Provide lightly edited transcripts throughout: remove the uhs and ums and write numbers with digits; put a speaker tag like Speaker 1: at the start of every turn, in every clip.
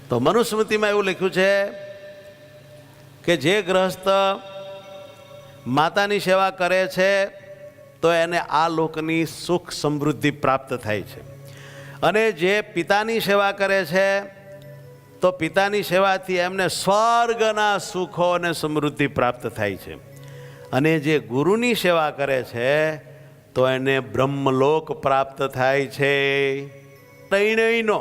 Speaker 1: તો મનુસ્મૃતિમાં એવું લખ્યું છે કે જે ગ્રહસ્થ માતાની સેવા કરે છે તો એને આ લોકની સુખ સમૃદ્ધિ પ્રાપ્ત થાય છે, અને જે પિતાની સેવા કરે છે તો પિતાની સેવાથી એમને સ્વર્ગના સુખો અને સમૃદ્ધિ પ્રાપ્ત થાય છે, અને જે ગુરુની સેવા કરે છે તો એને બ્રહ્મલોક પ્રાપ્ત થાય છે. ત્રણેયનો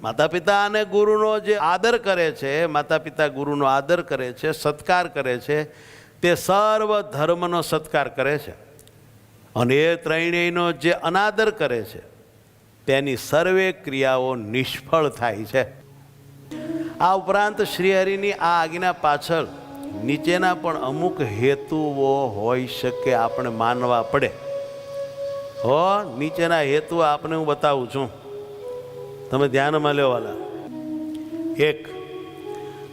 Speaker 1: માતા પિતા અને ગુરુનો જે આદર કરે છે, માતા પિતા ગુરુનો આદર કરે છે, સત્કાર કરે છે, તે સર્વ ધર્મનો સત્કાર કરે છે, અને એ ત્રણેયનો જે અનાદર કરે છે તેની સર્વે ક્રિયાઓ નિષ્ફળ થાય છે. આ ઉપરાંત શ્રીહરિની આ આજ્ઞા પાછળ નીચેના પણ અમુક હેતુઓ હોઈ શકે, આપણે માનવા પડે. નીચેના હેતુ આપણે હું બતાવું છું, તમે ધ્યાનમાં લો વાલા. 1,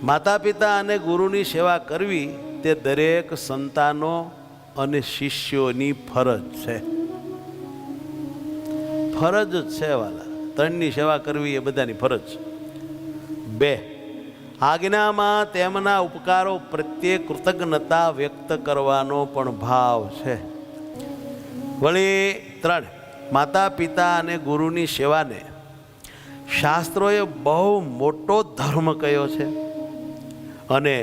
Speaker 1: માતા પિતા અને ગુરુની સેવા કરવી તે દરેક સંતાનો અને શિષ્યોની ફરજ છે. ફરજ જ છે વાલા, ત્રણની સેવા કરવી એ બધાની ફરજ. 2, આજ્ઞામાં તેમના ઉપકારો પ્રત્યે કૃતજ્ઞતા વ્યક્ત કરવાનો પણ ભાવ છે. વળી 3, માતા પિતા અને ગુરુની સેવાને શાસ્ત્રોએ બહુ મોટો ધર્મ કયો છે અને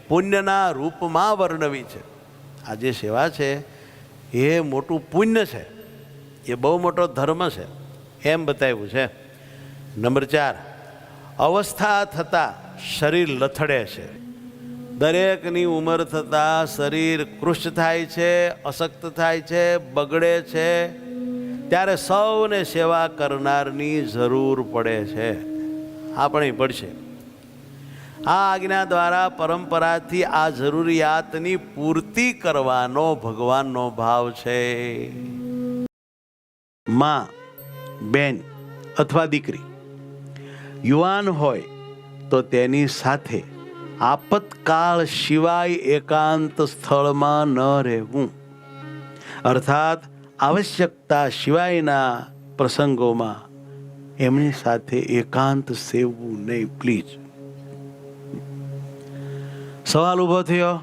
Speaker 1: પુણ્યના રૂપમાં વર્ણવી છે. આ જે સેવા છે એ મોટું પુણ્ય છે, એ બહુ મોટો ધર્મ છે એમ બતાવ્યું છે. નંબર 4, અવસ્થા થતાં શરીર લથડે છે. દરેકની ઉંમર થતાં શરીર કૃષ્ણ થાય છે, અશક્ત થાય છે, બગડે છે, ત્યારે સૌને સેવા કરનારની જરૂર પડે છે. આપણે પડશે. આ આજ્ઞા દ્વારા પરંપરાથી આ જરૂરિયાતની પૂર્તિ કરવાનો ભગવાનનો ભાવ છે. માં, બેન અથવા દીકરી યુવાન હોય તો તેની સાથે આપતકાળ સિવાય એકાંત સ્થળમાં ન રહેવું, અર્થાત આવશ્યકતા સિવાયના પ્રસંગોમાં એમની સાથે એકાંત સેવવું નહીં. પ્લીઝ. સવાલ ઊભો થયો,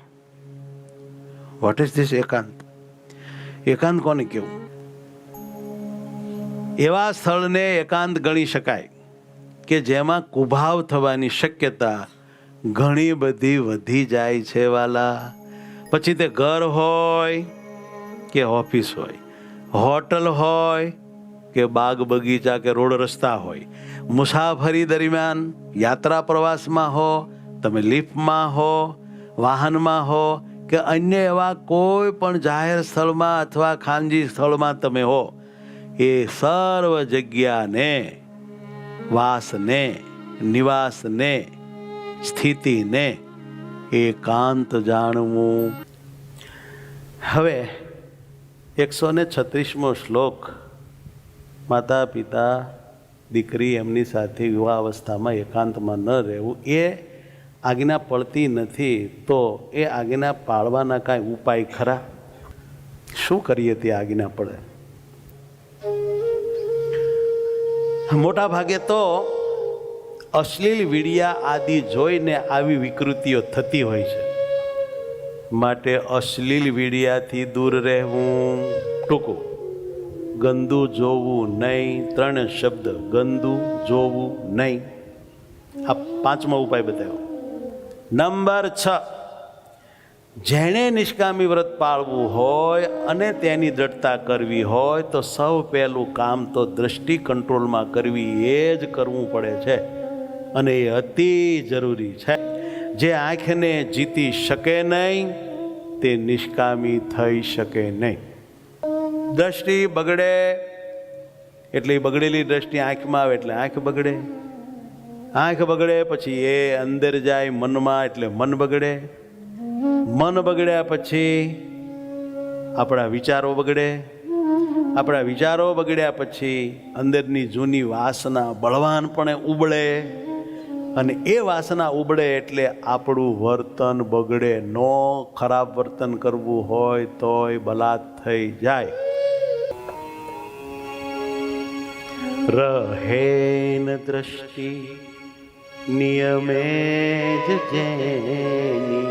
Speaker 1: વોટ ઇઝ ધીસ એકાંત? એકાંત કોને કહેવું? એવા સ્થળને એકાંત ગણી શકાય કે જેમાં કુભાવ થવાની શક્યતા ઘણી બધી વધી જાય છે વાલા. પછી તે ઘર હોય કે ઓફિસ હોય, હોટલ હોય કે બાગ બગીચા કે રોડ રસ્તા હોય, મુસાફરી દરમિયાન યાત્રા પ્રવાસમાં હો, તમે લિફ્ટમાં હો, વાહનમાં હો કે અન્ય એવા કોઈ પણ જાહેર સ્થળમાં અથવા ખાનગી સ્થળમાં તમે હો, એ સર્વ જગ્યાને, વાસને, નિવાસને, સ્થિતિને એકાંત જાણવું. હવે 136મો શ્લોક, માતા પિતા દીકરી એમની સાથે યુવા અવસ્થામાં એકાંતમાં ન રહેવું, એ આજ્ઞા પડતી નથી તો એ આજ્ઞા પાળવાના કાંઈ ઉપાય ખરા? શું કરીએ તે આજ્ઞા પડે? મોટા ભાગે તો અશ્લીલ વિડિયા આદિ જોઈને આવી વિકૃતિઓ થતી હોય છે, માટે અશ્લીલ વિડિયાથી દૂર રહેવું. ટૂંકું, ગંદુ જોવું નહીં. 3 શબ્દ, ગંદુ જોવું નહીં. આ 5મો ઉપાય બતાવ્યો. નંબર 6, જેણે નિષ્કામી વ્રત પાળવું હોય અને તેની દ્રઢતા કરવી હોય તો સૌ પહેલું કામ તો દ્રષ્ટિ કંટ્રોલમાં કરવી એ જ કરવું પડે છે, અને એ અતિ જરૂરી છે. જે આંખને જીતી શકે નહીં તે નિષ્કામી થઈ શકે નહીં. દ્રષ્ટિ બગડે એટલે બગડેલી દ્રષ્ટિ આંખમાં આવે એટલે આંખ બગડે. આંખ બગડે પછી એ અંદર જાય મનમાં એટલે મન બગડે. મન બગડ્યા પછી આપણા વિચારો બગડે. આપણા વિચારો બગડ્યા પછી અંદરની જૂની વાસના બળવાનપણે ઉબળે, અને એ વાસના ઉબળે એટલે આપણું વર્તન બગડે. નો ખરાબ વર્તન કરવું હોય તોય બલાત થઈ જાય. રહેન દ્રષ્ટિ નિયમે જ જેની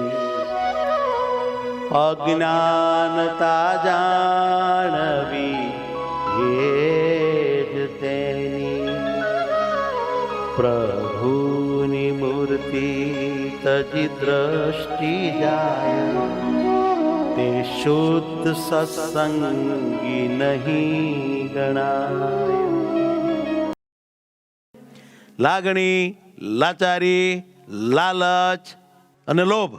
Speaker 1: અજ્ઞાનતા જાણવી એ જ તેની પ્રભુની મૂર્તિ તજી દ્રષ્ટિ જાય તે શુદ્ધ સત્સંગી નહીં ગણાય. લાગણી, લાચારી, લાલચ અને લોભ,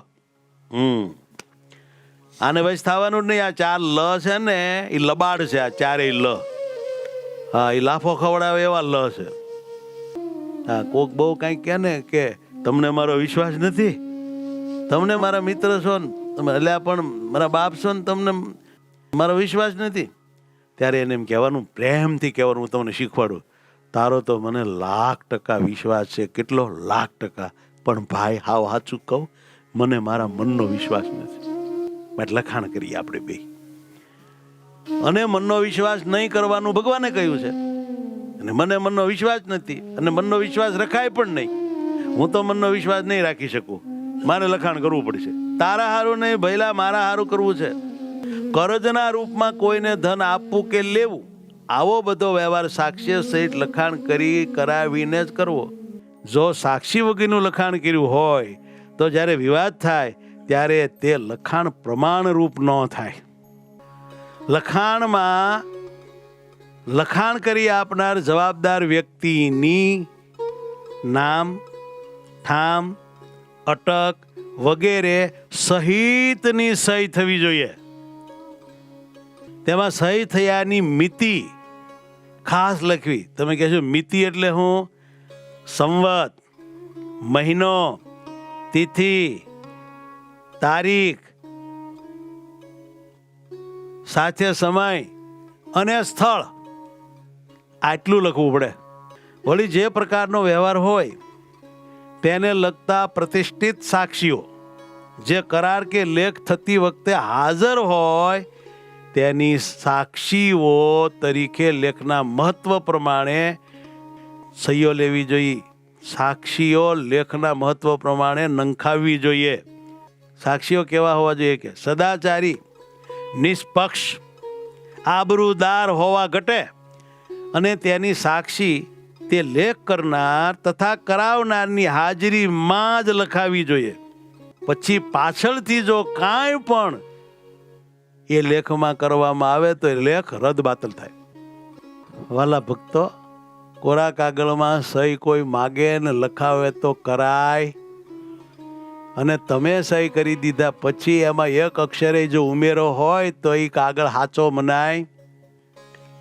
Speaker 1: આને વશ થવાનું જ નહીં. આ ચાર લ છે ને એ લબાડ છે. આ ચારેય લ, હા, એ લાફો ખવડાવે એવા લ છે. હા, કોક બહુ કંઈક કહે ને કે તમને મારો વિશ્વાસ નથી, તમને મારા મિત્ર છો ને તમે, એટલે પણ મારા બાપ છો ને તમને મારો વિશ્વાસ નથી, ત્યારે એને એમ કહેવાનું, પ્રેમથી કહેવાનું, હું તમને શીખવાડું, તારો તો મને 1,00,000% વિશ્વાસ છે. કેટલો 1,00,000%? પણ ભાઈ, હાવ સાચું કહું, મને મારા મનનો વિશ્વાસ નથી. માટે લખાણ કરીએ આપણે બે. અને મનનો વિશ્વાસ નહીં કરવાનું ભગવાને કહ્યું છે. અને મને મનનો વિશ્વાસ નથી, અને મનનો વિશ્વાસ રખાય પણ નહીં. હું તો મનનો વિશ્વાસ નહીં રાખી શકું, મારે લખાણ કરવું પડશે. તારા હારું નહીં ભઈલા, મારા હારું કરવું છે. કરજના રૂપમાં કોઈને ધન આપવું કે લેવું, આવો બધો વ્યવહાર સાક્ષી સહિત લખાણ કરી કરાવીને જ કરવો. જો સાક્ષી વગરનું લખાણ કર્યું હોય તો જ્યારે વિવાદ થાય ત્યારે તે લખાણ પ્રમાણરૂપ ન થાય. લખાણમાં લખાણ કરી આપનાર જવાબદાર વ્યક્તિની નામ, ઠામ, અટક વગેરે સહિતની સહી થવી જોઈએ. તેમાં સહી થયાની મિતિ ખાસ લખવી. તમે કહેશો મિતિ એટલે હું? સંવત, મહિનો, તિથિ, તારીખ, સાથે સમય અને સ્થળ, આટલું લખવું પડે. વળી જે પ્રકારનો વ્યવહાર હોય તેને લગતા પ્રતિષ્ઠિત સાક્ષીઓ જે કરાર કે લેખ થતી વખતે હાજર હોય તેની સાક્ષીઓ તરીકે લેખના મહત્વ પ્રમાણે સહીઓ લેવી જોઈએ. સાક્ષીઓ લેખના મહત્વ પ્રમાણે નંખાવવી જોઈએ. સાક્ષીઓ કેવા હોવા જોઈએ કે સદાચારી, નિષ્પક્ષ, આબરૂદાર હોવા ઘટે અને તેની સાક્ષી તે લેખ કરનાર તથા કરાવનારની હાજરીમાં જ લખાવી જોઈએ. પછી પાછળથી જો કાંઈ પણ એ લેખમાં કરવામાં આવે તો એ લેખ રદ બાતલ થાય. વાલા ભક્તો, કોરા કાગળમાં સહી કોઈ માગે ને લખાવે તો કરાય, અને તમે સહી કરી દીધા પછી એમાં એક અક્ષરે જો ઉમેરો હોય તો એ કાગળ સાચો મનાય.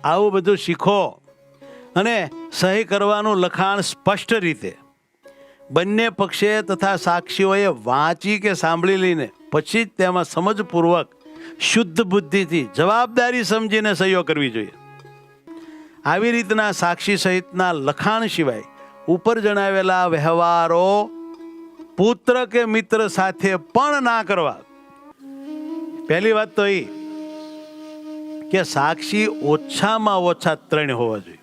Speaker 1: આવું બધું શીખો. અને સહી કરવાનું લખાણ સ્પષ્ટ રીતે બંને પક્ષે તથા સાક્ષીઓએ વાંચી કે સાંભળી લઈને પછી જ તેમાં સમજપૂર્વક શુદ્ધ બુદ્ધિથી જવાબદારી સમજીને સહીઓ કરવી જોઈએ. આવી રીતના સાક્ષી સહિતના લખાણ સિવાય ઉપર જણાવેલા વ્યવહારો પુત્ર કે મિત્ર સાથે પણ ના કરવા. પહેલી વાત તો એ કે સાક્ષી ઓછામાં ઓછા 3 હોવા જોઈએ.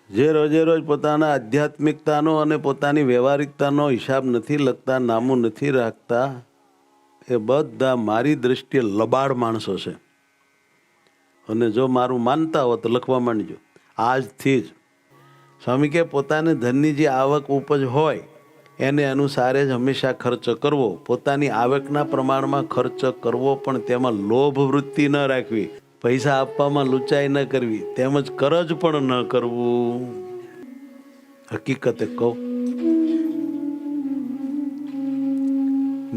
Speaker 1: જે રોજે રોજ પોતાના આધ્યાત્મિકતાનો અને પોતાની વ્યવહારિકતાનો હિસાબ નથી લખતા, નામું નથી રાખતા, એ બધા મારી દ્રષ્ટિએ લબાડ માણસો છે. અને જો મારું માનતા હો તો લખવા માંડજો આજથી જ. સ્વામી કે પોતાને ધનની જે આવક ઉપજ હોય એને અનુસારે જ હંમેશા ખર્ચ કરવો. પોતાની આવકના પ્રમાણમાં ખર્ચ કરવો, પણ તેમાં લોભ વૃત્તિ ન રાખવી, પૈસા આપવામાં લૂંચાઈ ન કરવી, તેમજ કરજ પણ ન કરવું. હકીકતે કહું,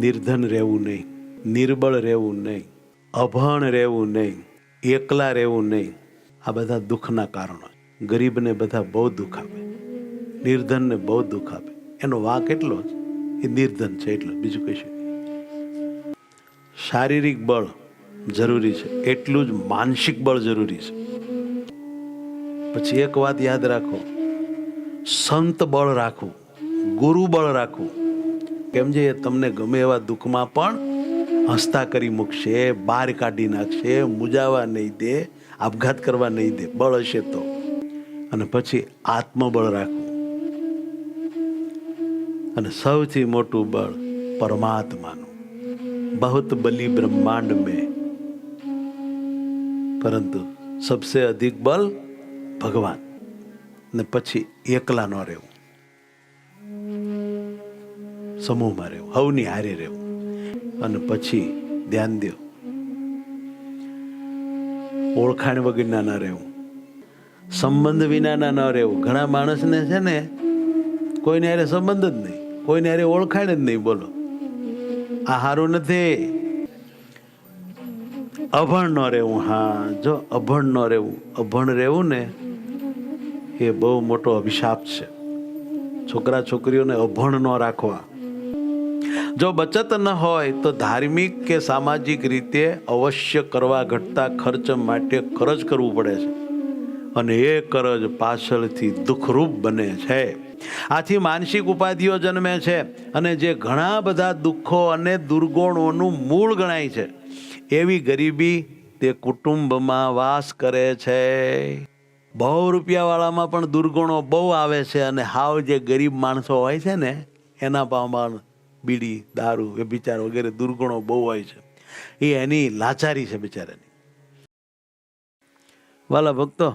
Speaker 1: નિર્ધન રહેવું નહીં, નિર્બળ રહેવું નહીં, અભણ રહેવું નહીં, એકલા રહેવું નહીં. આ બધા દુઃખના કારણો. ગરીબને બધા બહુ દુઃખ આપે, નિર્ધનને બહુ દુઃખ આપે. એનો વાંક એટલો જ, એ નિર્ધન છે એટલો, બીજું કશું. શારીરિક બળ જરૂરી છે, એટલું જ માનસિક બળ જરૂરી છે. પછી એક વાત યાદ રાખો, સંત બળ રાખવું, ગુરુ બળ રાખવું. કેમ છે? એ તમને ગમે એવા દુઃખમાં પણ હસતા કરી મૂકશે, બહાર કાઢી નાખશે, મૂજાવા નહીં દે, આપઘાત કરવા નહીં દે, બળ હશે તો. અને પછી આત્મબળ રાખવું. અને સૌથી મોટું બળ પરમાત્માનું. બહુત બલી બ્રહ્માંડ में પરંતુ સબસે અધિક બલ ભગવાન. ને પછી એકલા ન રહેવું, સમૂહમાં રહેવું, હવની હારે રહેવું. અને પછી ધ્યાન દો, ઓળખાણ વગરના ન રહેવું, સંબંધ વિનાના ન રહેવું. ઘણા માણસને છે ને કોઈને હારે સંબંધ જ નહીં, કોઈને હારે ઓળખાણ જ નહીં. બોલો, આ સારું નથી. અભણ ન રહેવું. હા, જો અભણ ન રહેવું, અભણ રહેવું ને એ બહુ મોટો અભિશાપ છે. છોકરા છોકરીઓને અભણ ન રાખવા. જો બચત ન હોય તો ધાર્મિક કે સામાજિક રીતે અવશ્ય કરવા ઘટતા ખર્ચ માટે કરજ કરવું પડે છે, અને એ કરજ પાછળથી દુઃખરૂપ બને છે. આથી માનસિક ઉપાધિઓ જન્મે છે, અને જે ઘણા બધા દુઃખો અને દુર્ગુણોનું મૂળ ગણાય છે. એવી ગરીબી તે કુટુંબમાં વાસ કરે છે. બહુ રૂપિયાવાળામાં પણ દુર્ગુણો બહુ આવે છે, અને હાવ જે ગરીબ માણસો હોય છે ને એના પામાં બીડી, દારૂ, વ્યભિચાર વગેરે દુર્ગુણો બહુ હોય છે. એ એની લાચારી છે બિચારાની. વાલા ભક્તો,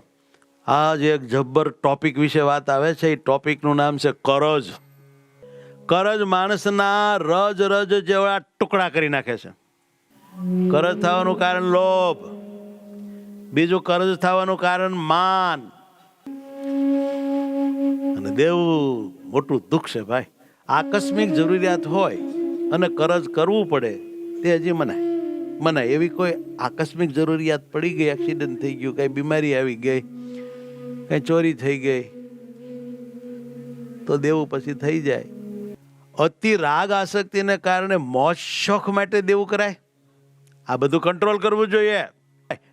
Speaker 1: આ જે એક જબ્બર ટોપિક વિશે વાત આવે છે, એ ટોપિકનું નામ છે કરજ. કરજ માણસના રજ રજ જેવા ટુકડા કરી નાખે છે. કરજ થવાનું કારણ લોભ, બીજું કરજ થવાનું કારણ માન, અને દેવું મોટું દુઃખ છે ભાઈ. આકસ્મિક જરૂરિયાત હોય અને કરજ કરવું પડે તે હજી મનાય. એવી કોઈ આકસ્મિક જરૂરિયાત પડી ગઈ, એક્સિડન્ટ થઈ ગયું, કઈ બીમારી આવી ગઈ, કઈ ચોરી થઈ ગઈ, તો દેવું પછી થઈ જાય. અતિ રાગ આસક્તિને કારણે મોજ શોખ માટે દેવું કરાય. આ બધું કંટ્રોલ કરવું જોઈએ.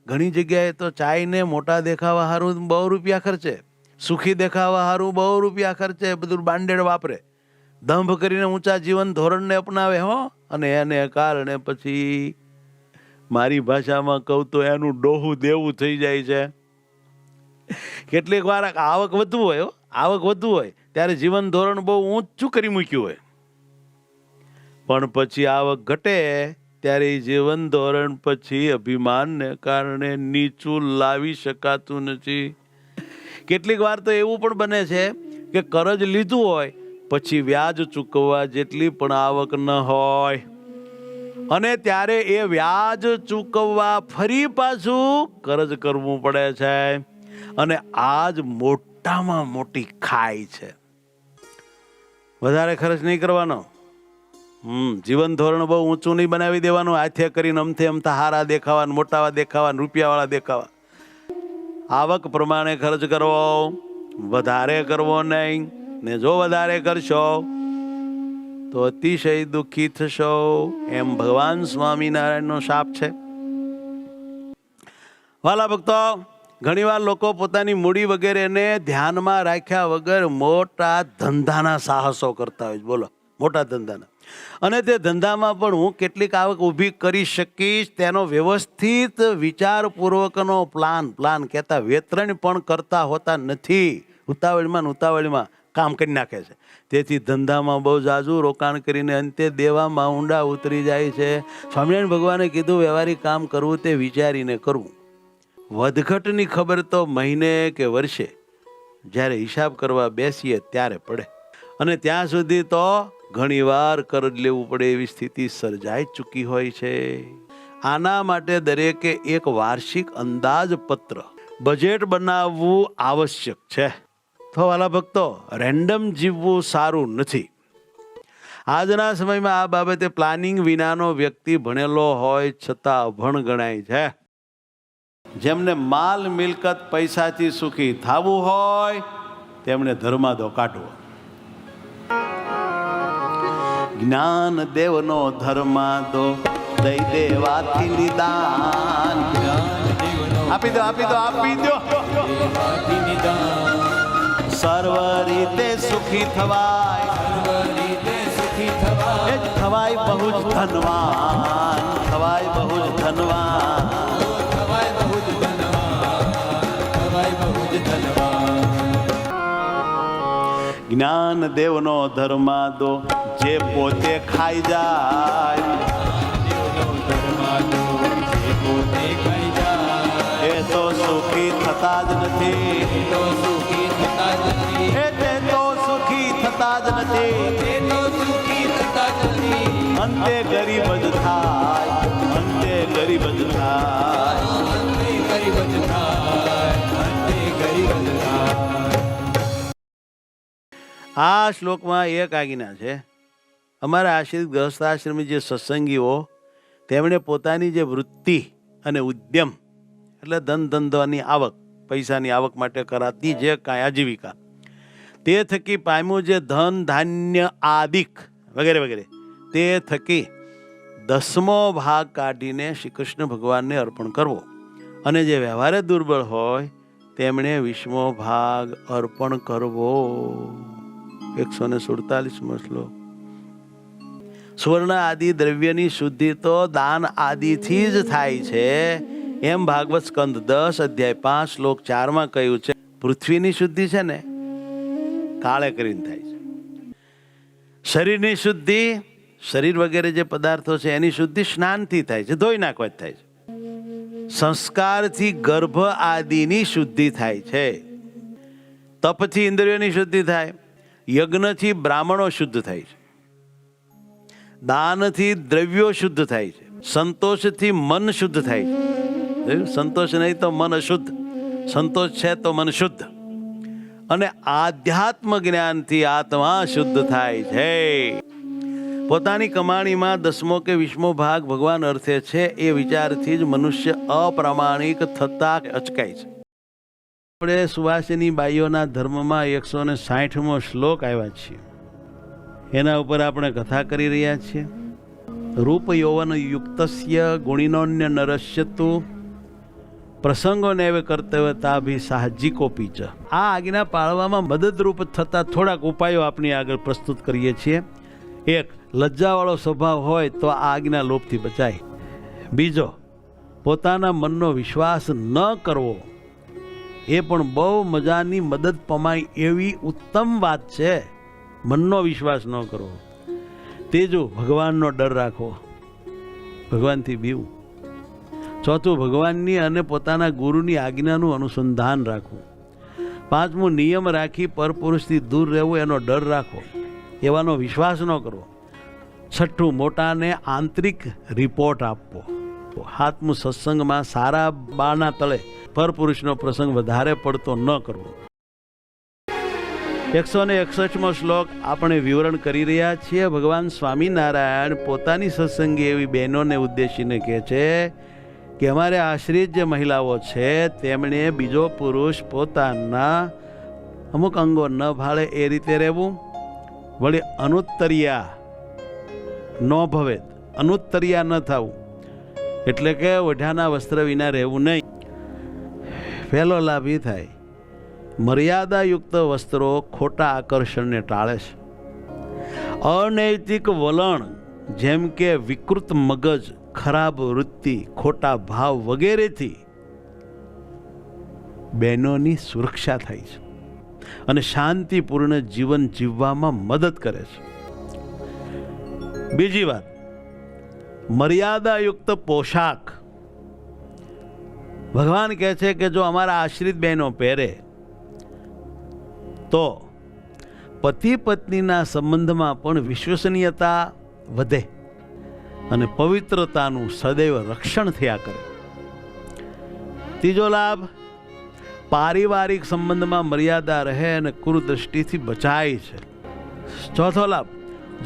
Speaker 1: ઘણી જગ્યાએ તો ચાઈને મોટા દેખાવા હારું બહુ રૂપિયા ખર્ચે, સુખી દેખાવા હારું બહુ રૂપિયા ખર્ચે, બધું બાંડેડ વાપરે, દંભ કરીને ઊંચા જીવન ધોરણને અપનાવે હો. અને એને કારણે પછી મારી ભાષામાં કહું તો એનું ડોહું દેવું થઈ જાય છે. કેટલીક વાર આવક વધુ હોય, આવક વધુ હોય ત્યારે જીવન ધોરણ બહુ ઊંચું કરી મૂક્યું હોય, પણ પછી આવક ઘટે ત્યારે જીવન ધોરણ પછી અભિમાનને કારણે નીચું લાવી શકાતું નથી. કેટલીક વાર તો એવું પણ બને છે કે કરજ લીધું હોય પછી વ્યાજ ચૂકવવા જેટલી પણ આવક ન હોય, અને ત્યારે એ વ્યાજ ચૂકવવા ફરી પાછું કરજ કરવું પડે છે. અને આ જ મોટામાં મોટી ખાઈ છે. વધારે ખર્ચ નહીં કરવાનો, જીવન ધોરણ બહુ ઊંચું નહીં બનાવી દેવાનું. હાથે કરીને અમથે હારા દેખાવા, મોટાવા દેખાવા, રૂપિયાવાળા દેખાવા. આવક પ્રમાણે ખર્ચ કરવો, વધારે કરવો નહીં. ને જો વધારે કરશો તો અતિશય દુઃખી થશો, એમ ભગવાન સ્વામિનારાયણનો શાપ છે. વાલા ભક્તો, ઘણીવાર લોકો પોતાની મૂડી વગેરેને ધ્યાનમાં રાખ્યા વગર મોટા ધંધાના સાહસો કરતા હોય. બોલો, મોટા ધંધાના. અને તે ધંધામાં પણ હું કેટલીક આવક ઊભી કરી શકીશ તેનો વ્યવસ્થિત વિચારપૂર્વકનો પ્લાન કહેતા વેતરણ પણ કરતા હોતા નથી. ઉતાવળમાં કામ કરી નાખે છે. તેથી ધંધામાં બહુ ઝાઝું રોકાણ કરીને અંતે દેવામાં ઊંડા ઉતરી જાય છે. સ્વામિનારાયણ ભગવાને કીધું વ્યવહારિક કામ કરવું તે વિચારીને કરવું. વધઘટની ખબર તો મહિને કે વર્ષે જ્યારે હિસાબ કરવા બેસીએ ત્યારે પડે, અને ત્યાં સુધી તો ઘણીવાર કરજ લેવું પડે એવી સ્થિતિ સર્જાઈ ચૂકી હોય છે. આના માટે દરેકે એક વાર્ષિક અંદાજપત્ર, બજેટ બનાવવું આવશ્યક છે. તો વાલા ભક્તો, રેન્ડમ જીવવું સારું નથી. આજના સમયમાં આ બાબતે પ્લાનિંગ વિનાનો વ્યક્તિ ભણેલો હોય છતાં અભણ ગણાય છે. જેમને માલ મિલકત પૈસાથી સુખી થવું હોય તેમણે ધર્માદો કાઢવો. જ્ઞાન દેવનો ધર્માદો દઈ દેવાથી નિદાન. આપી દો સર્વ રીતે સુખી થવાય, થવાય બહુ જ ધનવાન, થવાય બહુ જ ધનવાન. જ્ઞાન દેવનો ધર્માદો જે પોતે ખાઈ જાય એ તો સુખી થતા જ નથી, એ તે તો સુખી થતા જ નથી, અંતે ગરીબ જ થાય, અંતે ગરીબ જ થાય. આ શ્લોકમાં એક આજ્ઞા છે. અમારા આશ્રિત ગૃહસ્થાશ્રમી જે સત્સંગીઓ તેમણે પોતાની જે વૃત્તિ અને ઉદ્યમ એટલે ધન ધંધાની આવક, પૈસાની આવક માટે કરાતી જે કાંઈ આજીવિકા, તે થકી પામ્યું જે ધન ધાન્ય આદિક વગેરે વગેરે, તે થકી 10મો ભાગ કાઢીને શ્રી કૃષ્ણ ભગવાનને અર્પણ કરવો. અને જે વ્યવહારે દુર્બળ હોય તેમણે 20મો ભાગ અર્પણ કરવો. 147મો શ્લોક. સુવર્ણ આદિ દ્રવ્યની શુદ્ધિ તો દાન આદિથી જ થાય છે, એમ ભાગવત સ્કંદ 10 અધ્યાય 5 શ્લોક 4 કહ્યું છે. પૃથ્વીની શુદ્ધિ છે ને કાળે કરીને થાય છે. શરીરની શુદ્ધિ, શરીર વગેરે જે પદાર્થો છે એની શુદ્ધિ સ્નાનથી થાય છે, ધોઈ નાખવા જ થાય છે. સંસ્કારથી ગર્ભ આદિની શુદ્ધિ થાય છે. તપથી ઇન્દ્રિયોની શુદ્ધિ થાય, યજ્ઞથી બ્રાહ્મણો શુદ્ધ થાય છે, દાનથી દ્રવ્યો શુદ્ધ થાય છે, સંતોષથી મન શુદ્ધ થાય છે. સંતોષ નહીં તો મન અશુદ્ધ, સંતોષ છે તો મન શુદ્ધ, અને આધ્યાત્મ જ્ઞાનથી આત્મા શુદ્ધ થાય છે. પોતાની કમાણીમાં 10મો કે 20મો ભાગ ભગવાન અર્થે છે એ વિચારથી જ મનુષ્ય અપ્રામાણિક થતા અચકાય છે. આપણે સુવાસિની બાઈઓના ધર્મમાં 160મો શ્લોક આવ્યા છીએ, એના ઉપર આપણે કથા કરી રહ્યા છીએ. રૂપ યૌવન યુક્તસ્ય ગુણિનોન્ય નરસ્યતુ પ્રસંગો નૈવ કર્તવ્યતાભિ સાહજિકોપી ચ. આ આજ્ઞા પાળવામાં મદદરૂપ થતા થોડાક ઉપાયો આપણી આગળ પ્રસ્તુત કરીએ છીએ. એક, લજ્જાવાળો સ્વભાવ હોય તો આ આજ્ઞા લોભથી બચાય. બીજો, પોતાના મનનો વિશ્વાસ ન કરવો, એ પણ બહુ મજાની મદદ પમાય એવી ઉત્તમ વાત છે. મનનો વિશ્વાસ ન કરવો. ત્રીજું, ભગવાનનો ડર રાખવો, ભગવાનથી બીવું. ચોથું, ભગવાનની અને પોતાના ગુરુની આજ્ઞાનું અનુસંધાન રાખવું. પાંચમું, નિયમ રાખી પરપુરુષથી દૂર રહેવું, એનો ડર રાખવો, એવાનો વિશ્વાસ ન કરવો. છઠ્ઠું, મોટાને આંતરિક રિપોર્ટ આપવો. સાતમું, સત્સંગમાં સારા બાના તળે પરપુરુષનો પ્રસંગ વધારે પડતો ન કરવો. 161મો શ્લોક આપણે વિવરણ કરી રહ્યા છીએ. ભગવાન સ્વામિનારાયણ પોતાની સત્સંગી એવી બહેનોને ઉદ્દેશીને કહે છે કે અમારે આશ્રિત જે મહિલાઓ છે તેમણે બીજો પુરુષ પોતાના અમુક અંગો ન ભાળે એ રીતે રહેવું. વળી અનુત્તરિયા ન ભવેત, અનુત્તરિયા ન થવું એટલે કે ઓઢાના વસ્ત્ર વિના રહેવું નહીં. પહેલો લાભ એ થાય, મર્યાદાયુક્ત વસ્ત્રો ખોટા આકર્ષણને ટાળે છે. અનૈતિક વલણ જેમ કે વિકૃત મગજ, ખરાબ વૃત્તિ, ખોટા ભાવ વગેરેથી બહેનોની સુરક્ષા થાય છે અને શાંતિપૂર્ણ જીવન જીવવામાં મદદ કરે છે. બીજી વાત, મર્યાદાયુક્ત પોશાક. ભગવાન કહે છે કે જો અમારા આશ્રિત બહેનો પહેરે તો પતિ પત્નીના સંબંધમાં પણ વિશ્વસનીયતા વધે અને પવિત્રતાનું સદૈવ રક્ષણ થયા કરે. ત્રીજો લાભ, પારિવારિક સંબંધમાં મર્યાદા રહે અને કુદૃષ્ટિથી બચાય છે. ચોથો લાભ,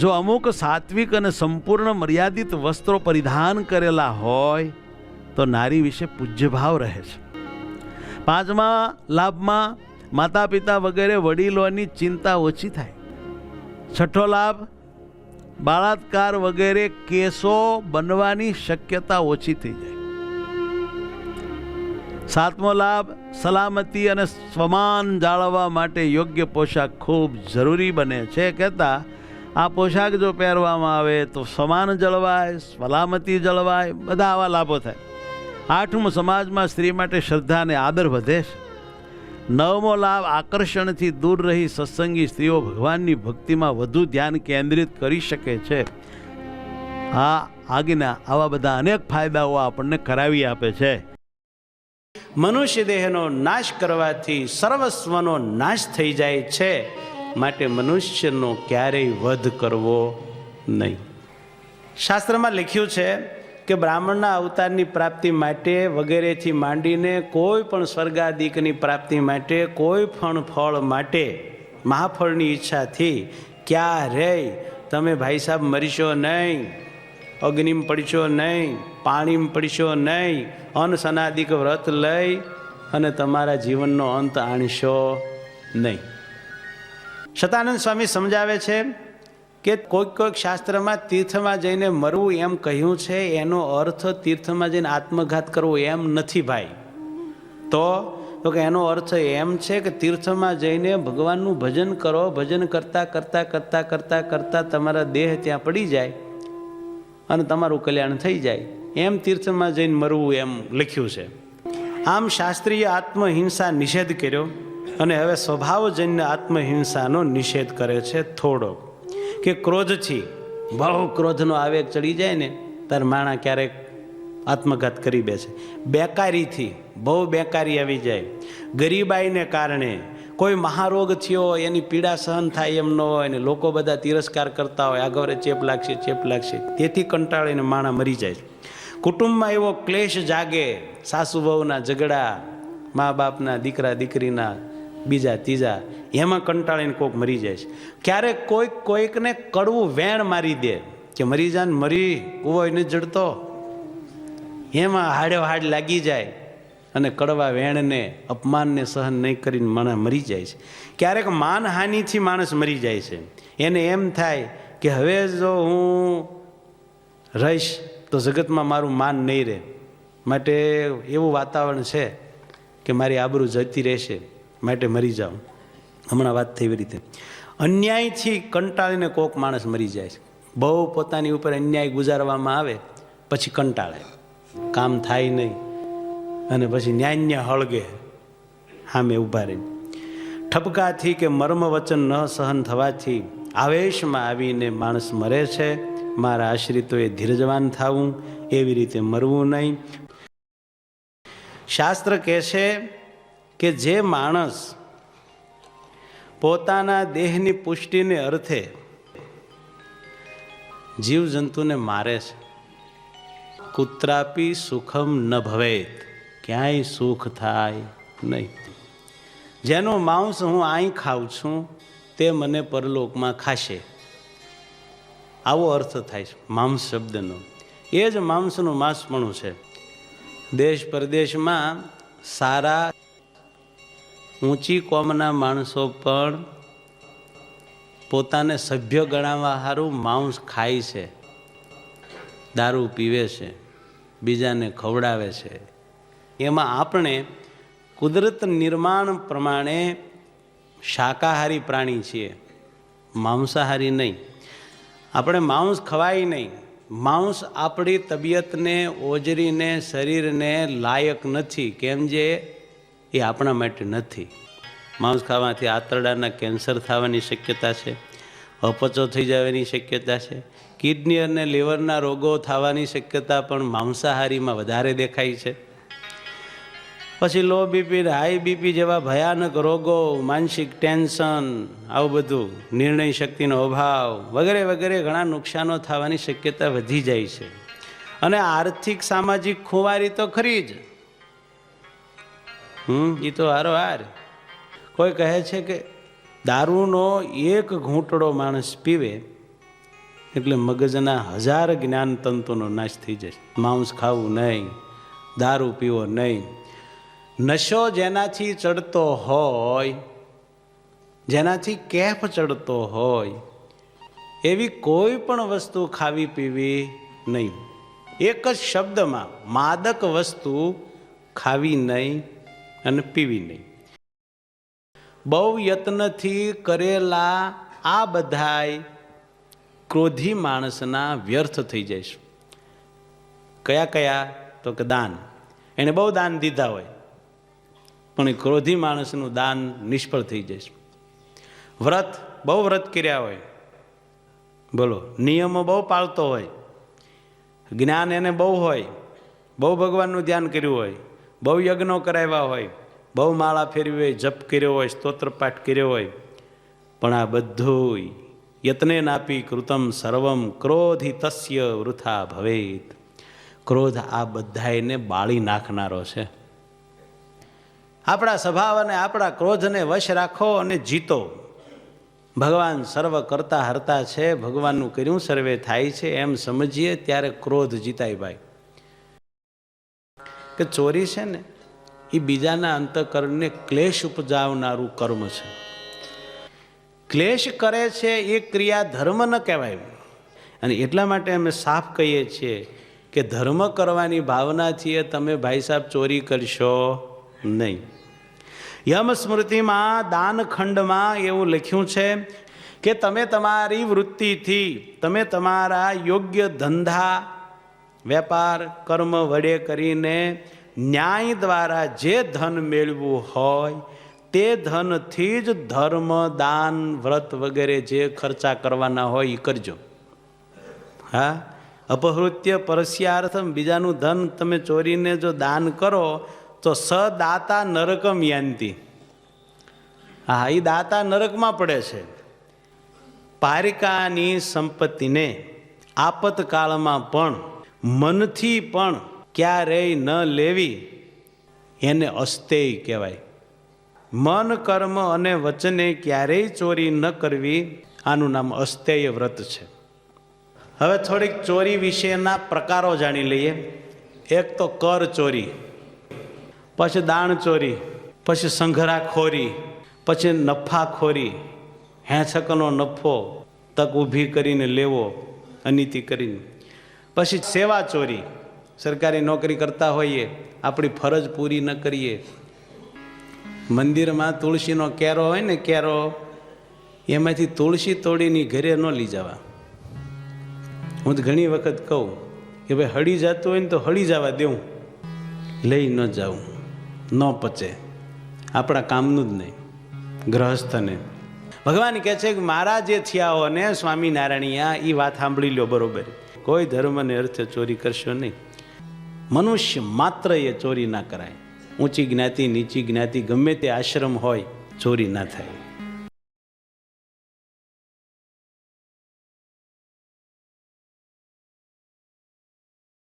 Speaker 1: જો અમુક સાત્વિક અને સંપૂર્ણ મર્યાદિત વસ્ત્રો પરિધાન કરેલા હોય તો નારી વિશે પૂજ્યભાવ રહે છે. પાંચમા લાભમાં માતા પિતા વગેરે વડીલોની ચિંતા ઓછી થાય. છઠ્ઠો લાભ, બળાત્કાર વગેરે કેસો બનવાની શક્યતા ઓછી થઈ જાય. સાતમો લાભ, સલામતી અને સ્વમાન જાળવવા માટે યોગ્ય પોશાક ખૂબ જરૂરી બને છે. કહેતા આ પોશાક જો પહેરવામાં આવે તો સમાન જળવાય, સલામતી જળવાય, બધા આવા લાભો થાય. આઠમું, સમાજમાં સ્ત્રી માટે શ્રદ્ધા અને આદર વધે છે. 9મો લાભ, આકર્ષણથી દૂર રહી સત્સંગી સ્ત્રીઓ ભગવાનની ભક્તિમાં વધુ ધ્યાન કેન્દ્રિત કરી શકે છે. આ આજ્ઞા આવા બધા અનેક ફાયદાઓ આપણને કરાવી આપે છે.
Speaker 2: મનુષ્ય દેહનો નાશ કરવાથી સર્વસ્વનો નાશ થઈ જાય છે, માટે મનુષ્યનો ક્યારેય વધ કરવો નહીં. શાસ્ત્રમાં લખ્યું છે કે બ્રાહ્મણના અવતારની પ્રાપ્તિ માટે વગેરેથી માંડીને કોઈ પણ સ્વર્ગાદિકની પ્રાપ્તિ માટે, કોઈ પણ ફળ માટે, મહાફળની ઈચ્છાથી ક્યારેય તમે ભાઈ સાહેબ મરીશો નહીં, અગ્નિમાં પડશો નહીં, પાણીમાં પડશો નહીં, અનસનાદિક વ્રત લઈ અને તમારા જીવનનો અંત આણશો નહીં. સતાનંદ સ્વામી સમજાવે છે કે કોઈક શાસ્ત્રમાં તીર્થમાં જઈને મરવું એમ કહ્યું છે, એનો અર્થ તીર્થમાં જઈને આત્મઘાત કરવો એમ નથી ભાઈ. તો કે એનો અર્થ એમ છે કે તીર્થમાં જઈને ભગવાનનું ભજન કરો, ભજન કરતાં કરતાં કરતાં કરતાં કરતાં તમારા દેહ ત્યાં પડી જાય અને તમારું કલ્યાણ થઈ જાય, એમ તીર્થમાં જઈને મરવું એમ લખ્યું છે. આમ શાસ્ત્રીય આત્મહિંસા નિષેધ કર્યો અને હવે સ્વભાવજન્ય આત્મહિંસાનો નિષેધ કરે છે થોડો. કે ક્રોધથી, બહુ ક્રોધનો આવેગ ચડી જાય ને ત્યારે માણા ક્યારેક આત્મઘાત કરી બેસે. બેકારીથી, બહુ બેકારી આવી જાય, ગરીબાઈને કારણે કોઈ મહારોગ થયો, એની પીડા સહન થાય એમ ન હોય ને લોકો બધા તિરસ્કાર કરતા હોય, આગળ ચેપ લાગશે ચેપ લાગશે, તેથી કંટાળીને માણા મરી જાય. કુટુંબમાં એવો ક્લેશ જાગે, સાસુ વહુના ઝઘડા, મા બાપના, દીકરા દીકરીના, બીજા ત્રીજા, એમાં કંટાળીને કોઈક મરી જાય છે. ક્યારેક કોઈકને કડવું વેણ મારી દે કે મરી જાને, મરી કૂવો નથી જડતો, એમાં હાડે હાડ લાગી જાય અને કડવા વેણને, અપમાનને સહન નહીં કરીને માણસ મરી જાય છે. ક્યારેક માનહાનિથી માણસ મરી જાય છે. એને એમ થાય કે હવે જો હું રહીશ તો જગતમાં મારું માન નહીં રહે, માટે એવું વાતાવરણ છે કે મારી આબરૂ જતી રહેશે, માટે મરી જાઉં. હમણાં વાત થઈ એવી રીતે અન્યાયથી કંટાળીને કોક માણસ મરી જાય છે. બહુ પોતાની ઉપર અન્યાય ગુજારવામાં આવે પછી કંટાળે, કામ થાય નહીં અને પછી ન્યાન્ય હળગે સામે ઊભા રહી. ઠપકાથી કે મર્મ વચન ન સહન થવાથી આવેશમાં આવીને માણસ મરે છે. મારા આશ્રિતોએ ધીરજવાન થવું, એવી રીતે મરવું નહીં. શાસ્ત્ર કહે છે કે જે માણસ પોતાના દેહની પુષ્ટિને અર્થે જીવજંતુને મારે છે, કુત્રાપી સુખમ ન ભવેત, ક્યાંય સુખ થાય નહીં. જેનું માંસ હું અહીં ખાઉં છું તે મને પરલોકમાં ખાશે, આવો અર્થ થાય છે માંસ શબ્દનો. એ જ માંસનું માંસપણું છે. દેશ પરદેશમાં સારા ઊંચી કોમના માણસો પણ પોતાને સભ્ય ગણાવવા સારું માંસ ખાય છે, દારૂ પીવે છે, બીજાને ખવડાવે છે. એમાં આપણે કુદરત નિર્માણ પ્રમાણે શાકાહારી પ્રાણી છીએ, માંસાહારી નહીં. આપણે માંસ ખવાય નહીં. માંસ આપણી તબિયતને, ઓજરીને, શરીરને લાયક નથી. કેમ જે એ આપણા માટે નથી. માંસ ખાવાથી આંતરડાના કેન્સર થવાની શક્યતા છે, અપચો થઈ જવાની શક્યતા છે, કિડની અને લીવરના રોગો થવાની શક્યતા પણ માંસાહારીમાં વધારે દેખાય છે. પછી લો બીપી, હાઈ બીપી જેવા ભયાનક રોગો, માનસિક ટેન્શન, આવું બધું, નિર્ણય શક્તિનો અભાવ વગેરે વગેરે ઘણા નુકસાનો થવાની શક્યતા વધી જાય છે. અને આર્થિક સામાજિક ખુવારી તો ખરી જ, એ તો હારોહાર. કોઈ કહે છે કે દારૂનો એક ઘૂંટડો માણસ પીવે એટલે મગજના 1000 જ્ઞાન તંતુનો નાશ થઈ જાય. માંસ ખાવું નહીં, દારૂ પીવો નહીં. નશો જેનાથી ચડતો હોય, જેનાથી કેફ ચડતો હોય, એવી કોઈ પણ વસ્તુ ખાવી પીવી નહીં. એક જ શબ્દમાં માદક વસ્તુ ખાવી નહીં અને પીવી નહીં. બહુ યત્નથી કરેલા આ બધાય ક્રોધી માણસના વ્યર્થ થઈ જાય છે. કયા કયા? તો કે દાન. એણે બહુ દાન દીધા હોય, પણ એ ક્રોધી માણસનું દાન નિષ્ફળ થઈ જશે. વ્રત બહુ વ્રત કર્યા હોય, બોલો, નિયમો બહુ પાળતો હોય, જ્ઞાન એને બહુ હોય, બહુ ભગવાનનું ધ્યાન કર્યું હોય, બહુ યજ્ઞો કરાવ્યા હોય, બહુ માળા ફેરવી હોય, જપ કર્યો હોય, સ્તોત્ર પાઠ કર્યો હોય, પણ આ બધું યત્ને નાપી કૃતમ સર્વમ ક્રોધી તસ્ય વૃથા ભવેત. ક્રોધ આ બધાને બાળી નાખનારો છે. આપણા સ્વભાવ અને આપણા ક્રોધને વશ રાખો અને જીતો. ભગવાન સર્વ કરતા હરતા છે, ભગવાનનું કર્યું સર્વે થાય છે એમ સમજીએ ત્યારે ક્રોધ જીતાય. ભાઈ, કે ચોરી છે ને એ બીજાના અંતઃકરણને ક્લેશ ઉપજાવનારું કર્મ છે. ક્લેશ કરે છે એ ક્રિયા ધર્મ ન કહેવાય. અને એટલા માટે અમે સાફ કહીએ છીએ કે ધર્મ કરવાની ભાવનાથી તમે ભાઈ સાહેબ ચોરી કરશો નહીં. યમ સ્મૃતિમાં દાનખંડમાં એવું લખ્યું છે કે તમે તમારી વૃત્તિથી, તમે તમારા યોગ્ય ધંધા વેપાર કર્મ વડે કરીને ન્યાય દ્વારા જે ધન મેળવું હોય તે ધનથી જ ધર્મ દાન વ્રત વગેરે જે ખર્ચા કરવાના હોય એ કરજો. હા, અપહૃત્ય પરસ્યાર્થમ, બીજાનું ધન તમે ચોરીને જો દાન કરો તો સદાતા નરકમ યાંતિ. હા, એ દાતા નરકમાં પડે છે. પારિકાની સંપત્તિને આપતકાળમાં પણ મનથી પણ ક્યારેય ન લેવી એને અસ્તેય કહેવાય. મન કર્મ અને વચને ક્યારેય ચોરી ન કરવી, આનું નામ અસ્તેય વ્રત છે. હવે થોડીક ચોરી વિશેના પ્રકારો જાણી લઈએ. એક તો કર ચોરી, પછી દાણ ચોરી, પછી સંઘરાખોરી, પછી નફાખોરી, હેંછકનો નફો તક ઊભી કરીને લેવો અનીતિ કરીને. પછી સેવા ચોરી, સરકારી નોકરી કરતા હોઈએ, આપણી ફરજ પૂરી ન કરીએ. મંદિરમાં તુલસીનો કેરો હોય ને, કેરો, એમાંથી તુલસી તોડીને ઘરે ન લઈ જવા. હું તો ઘણી વખત કહું કે ભાઈ હળી જતું હોય ને તો હળી જવા દેવું, લઈ ન જાઉં, ન પચે, આપણા કામનું જ નહીં, ગ્રહસ્થને. ભગવાન કહે છે કે મારા જે થયા હો ને સ્વામિનારાયણિયા, એ વાત સાંભળી લો બરોબર. કોઈ ધર્મને અર્થે ચોરી કરશો નહીં. મનુષ્ય માત્ર એ ચોરી ના કરાય. ઊંચી જ્ઞાતિ નીચી જ્ઞાતિ ગમે તે આશ્રમ હોય, ચોરી ના થાય.